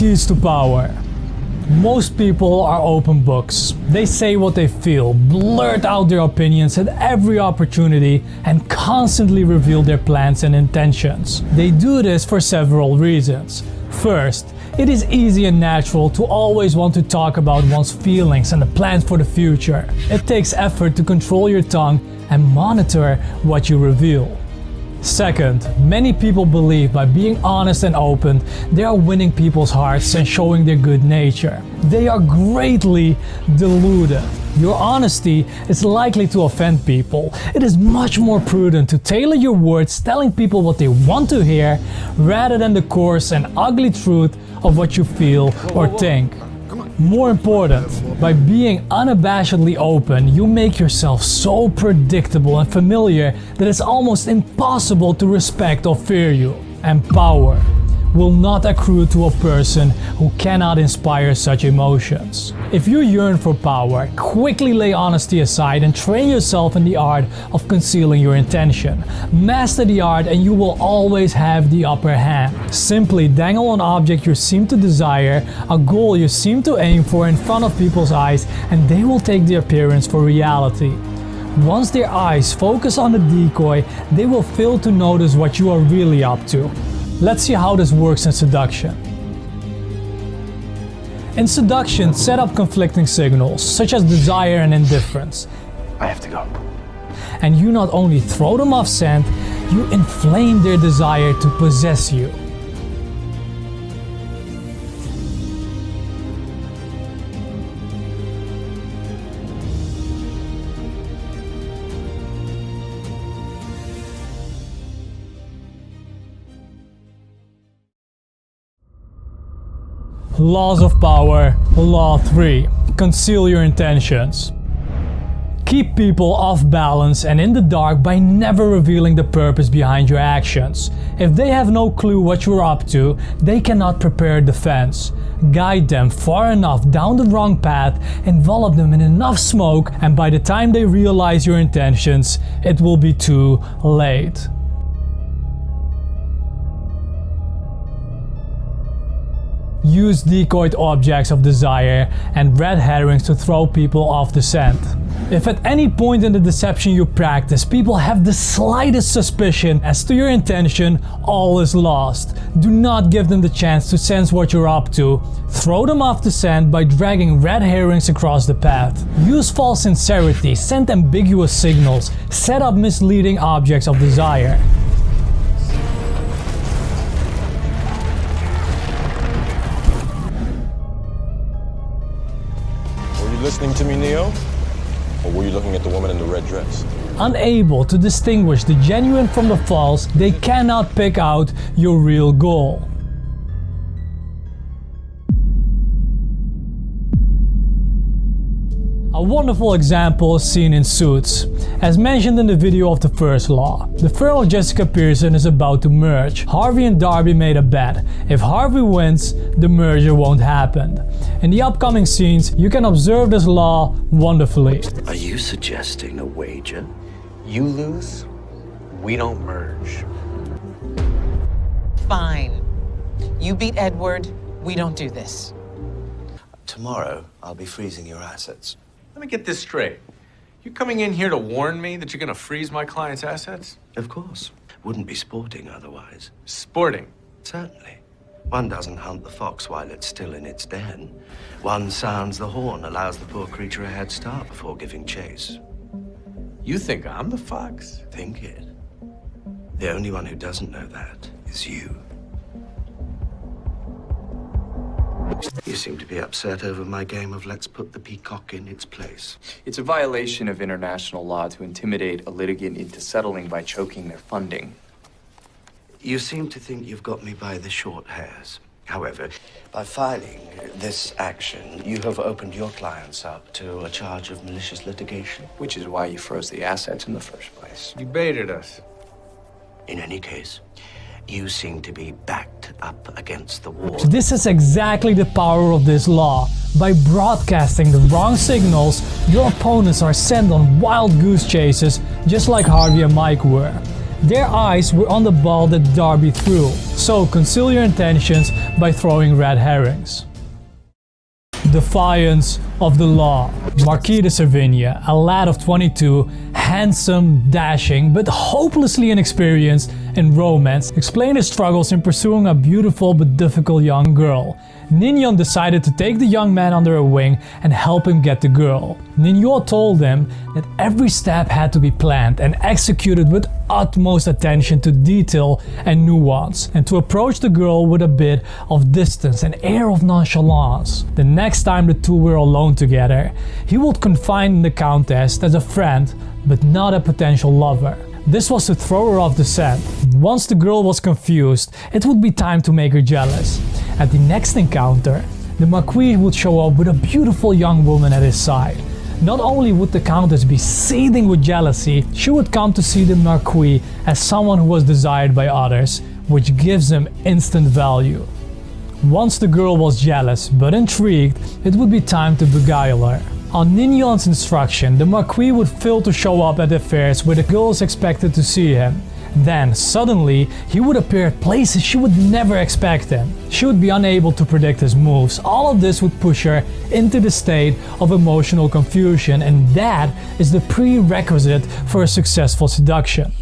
Keys to power. Most people are open books. They say what they feel, blurt out their opinions at every opportunity, and constantly reveal their plans and intentions. They do this for several reasons. First, it is easy and natural to always want to talk about one's feelings and the plans for the future. It takes effort to control your tongue and monitor what you reveal. Second, many people believe by being honest and open, they are winning people's hearts and showing their good nature. They are greatly deluded. Your honesty is likely to offend people. It is much more prudent to tailor your words, telling people what they want to hear, rather than the coarse and ugly truth of what you feel or think. More important, by being unabashedly open, you make yourself so predictable and familiar that it's almost impossible to respect or fear you. And power will not accrue to a person who cannot inspire such emotions. If you yearn for power, quickly lay honesty aside and train yourself in the art of concealing your intention. Master the art and you will always have the upper hand. Simply dangle an object you seem to desire, a goal you seem to aim for in front of people's eyes, and they will take the appearance for reality. Once their eyes focus on the decoy, they will fail to notice what you are really up to. Let's see how this works in seduction. In seduction, set up conflicting signals, such as desire and indifference. I have to go. And you not only throw them off scent, you inflame their desire to possess you. Laws of power. Law 3. Conceal your intentions. Keep people off balance and in the dark by never revealing the purpose behind your actions. If they have no clue what you're up to, they cannot prepare a defense. Guide them far enough down the wrong path, envelop them in enough smoke, and by the time they realize your intentions, it will be too late. Use decoyed objects of desire and red herrings to throw people off the scent. If at any point in the deception you practice, people have the slightest suspicion as to your intention, all is lost. Do not give them the chance to sense what you're up to. Throw them off the scent by dragging red herrings across the path. Use false sincerity, send ambiguous signals, set up misleading objects of desire. Listening to me, Neo? Or were you looking at the woman in the red dress? Unable to distinguish the genuine from the false, they cannot pick out your real goal. A wonderful example is seen in Suits. As mentioned in the video of the first law, the firm of Jessica Pearson is about to merge. Harvey and Darby made a bet. If Harvey wins, the merger won't happen. In the upcoming scenes, you can observe this law wonderfully. Are you suggesting a wager? You lose, we don't merge. Fine. You beat Edward, we don't do this. Tomorrow, I'll be freezing your assets. Let me get this straight. You coming in here to warn me that you're gonna freeze my client's assets? Of course. Wouldn't be sporting otherwise. Sporting. Certainly. One doesn't hunt the fox while it's still in its den. One sounds the horn, allows the poor creature a head start before giving chase. You think I'm the fox? Think it. The only one who doesn't know that is you. You seem to be upset over my game of let's put the peacock in its place. It's a violation of international law to intimidate a litigant into settling by choking their funding. You seem to think you've got me by the short hairs. However, by filing this action, you have opened your clients up to a charge of malicious litigation. Which is why you froze the assets in the first place. You baited us. In any case, you seem to be backed up against the wall. This is exactly the power of this law. By broadcasting the wrong signals, your opponents are sent on wild goose chases, just like Harvey and Mike were. Their eyes were on the ball that Darby threw, so conceal your intentions by throwing red herrings. Defiance of the law. Marquis de Servinia, a lad of 22, handsome, dashing, but hopelessly inexperienced in romance, explained his struggles in pursuing a beautiful but difficult young girl. Ninian decided to take the young man under her wing and help him get the girl. Ninian told him that every step had to be planned and executed with utmost attention to detail and nuance, and to approach the girl with a bit of distance and air of nonchalance. The next time the two were alone together, he would confide the Countess as a friend but not a potential lover. This was to throw her off the scent. Once the girl was confused, it would be time to make her jealous. At the next encounter, the Marquis would show up with a beautiful young woman at his side. Not only would the Countess be seething with jealousy, she would come to see the Marquis as someone who was desired by others, which gives him instant value. Once the girl was jealous but intrigued, it would be time to beguile her. On Ninian's instruction, the Marquis would fail to show up at the fairs where the girls expected to see him. Then, suddenly, he would appear at places she would never expect him. She would be unable to predict his moves. All of this would push her into the state of emotional confusion, and that is the prerequisite for a successful seduction.